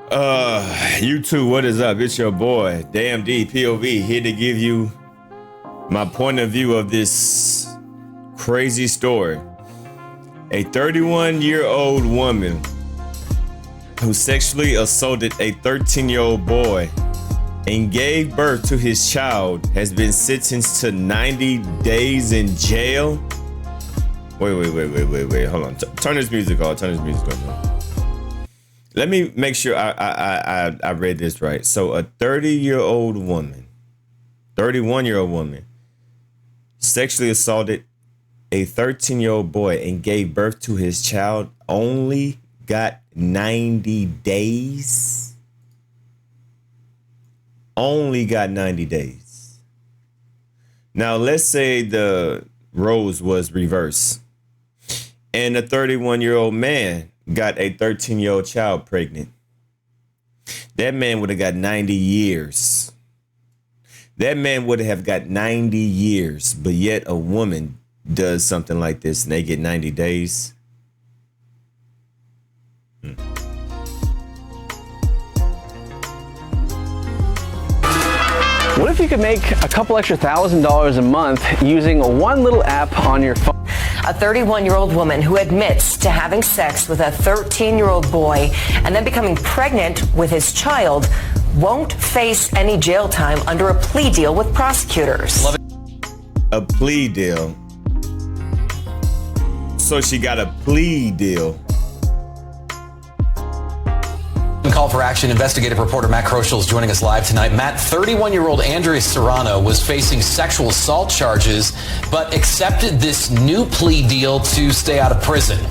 YouTube, what is up? It's your boy, Damn D POV, here to give you my point of view of this crazy story. A 31-year-old woman who sexually assaulted a 13-year-old boy and gave birth to his child has been sentenced to 90 days in jail. Wait, hold on. Turn this music off. Let me make sure I read this right. So a 31-year-old woman sexually assaulted a 13-year-old boy and gave birth to his child, only got 90 days. Only got 90 days. Now, let's say the roles was reversed and a 31-year-old man got a 13-year-old child pregnant. That man would have got 90 years. That man would have got 90 years, but yet a woman does something like this and they get 90 days. What if you could make a couple extra $1,000 a month using one little app on your phone? A 31-year-old woman who admits to having sex with a 13-year-old boy and then becoming pregnant with his child won't face any jail time under a plea deal with prosecutors. A plea deal. So she got a plea deal. Call for action. Investigative reporter Matt Kroschel is joining us live tonight. Matt, 31-year-old Andrea Serrano was facing sexual assault charges, but accepted this new plea deal to stay out of prison.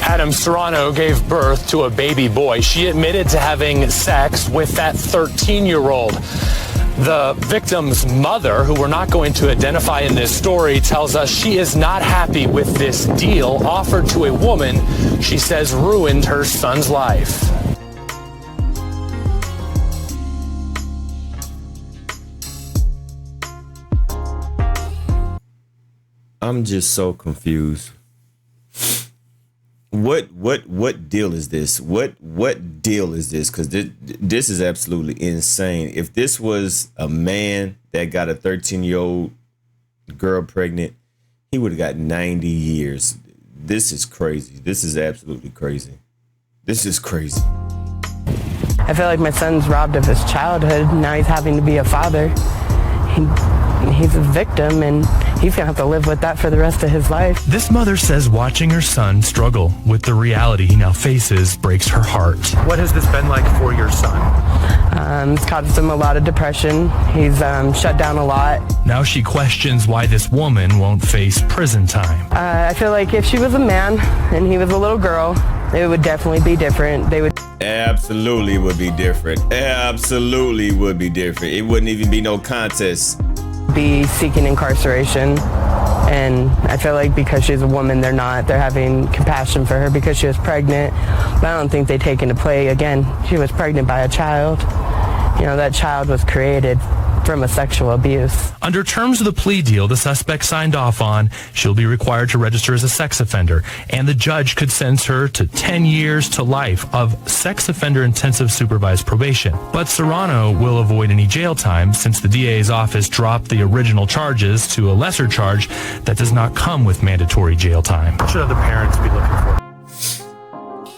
Adam Serrano gave birth to a baby boy. She admitted to having sex with that 13-year-old. The victim's mother, who we're not going to identify in this story, tells us she is not happy with this deal offered to a woman she says ruined her son's life. I'm just so confused. What deal is this? What deal is this? Because this is absolutely insane. If this was a man that got a 13-year-old girl pregnant, he would have got 90 years. This is crazy. This is absolutely crazy. This is crazy. I feel like my son's robbed of his childhood. Now he's having to be a father. He's a victim, and he's gonna have to live with that for the rest of his life. This mother says watching her son struggle with the reality he now faces breaks her heart. What has this been like for your son? It's caused him a lot of depression. He's shut down a lot. Now she questions why this woman won't face prison time. I feel like if she was a man and he was a little girl, it would definitely be different. They would Absolutely would be different. Absolutely would be different. It wouldn't even be no contest. be seeking incarceration. And I feel like because she's a woman, they're having compassion for her because she was pregnant. But I don't think they take into play, again, she was pregnant by a child. You know, that child was created from a sexual abuse. Under terms of the plea deal the suspect signed off on, she'll be required to register as a sex offender, and the judge could sentence her to 10 years to life of sex offender intensive supervised probation. But Serrano will avoid any jail time since the DA's office dropped the original charges to a lesser charge that does not come with mandatory jail time. What should other parents be looking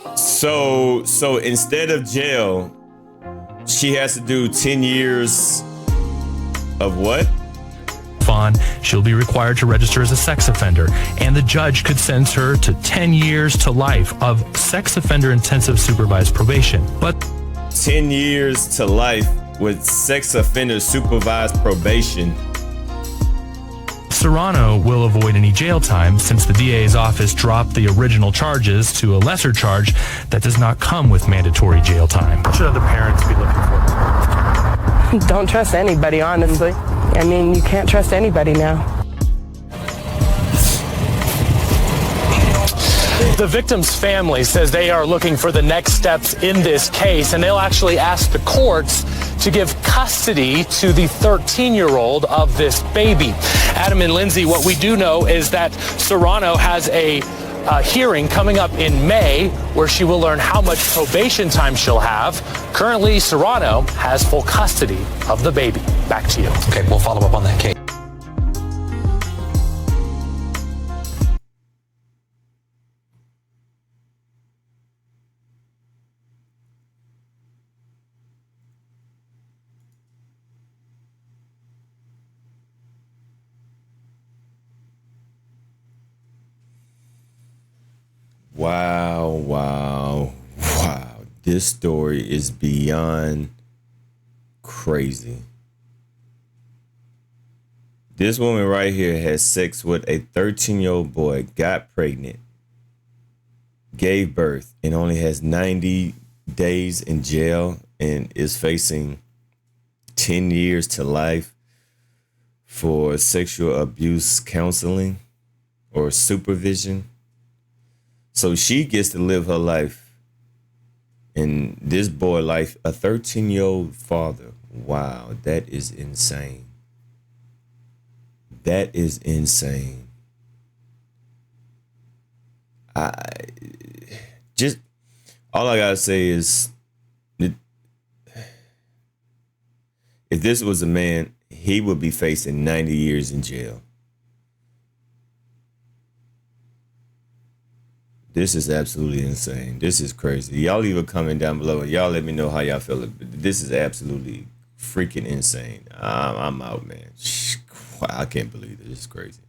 for? So instead of jail, she has to do 10 years of what? She'll be required to register as a sex offender, and the judge could sentence her to 10 years to life of sex offender intensive supervised probation. But 10 years to life with sex offender supervised probation. Serrano will avoid any jail time since the DA's office dropped the original charges to a lesser charge that does not come with mandatory jail time. What should other parents be looking for? Don't trust anybody, honestly. I mean, you can't trust anybody now. The victim's family says they are looking for the next steps in this case, and they'll actually ask the courts to give custody to the 13-year-old of this baby. Adam and Lindsay, what we do know is that Serrano has a hearing coming up in May where she will learn how much probation time she'll have. Currently, Serrano has full custody of the baby. Back to you. Okay, we'll follow up on that case. Wow. This story is beyond crazy. This woman right here has sex with a 13-year-old boy, got pregnant, gave birth, and only has 90 days in jail and is facing 10 years to life for sexual abuse counseling or supervision. So she gets to live her life. And this boy life, a 13-year-old father. Wow, that is insane. That is insane. All I gotta say is, if this was a man, he would be facing 90 years in jail. This is absolutely insane. This is crazy. Y'all leave a comment down below and y'all let me know how y'all feel. This is absolutely freaking insane. I'm out, man. I can't believe it. This is crazy.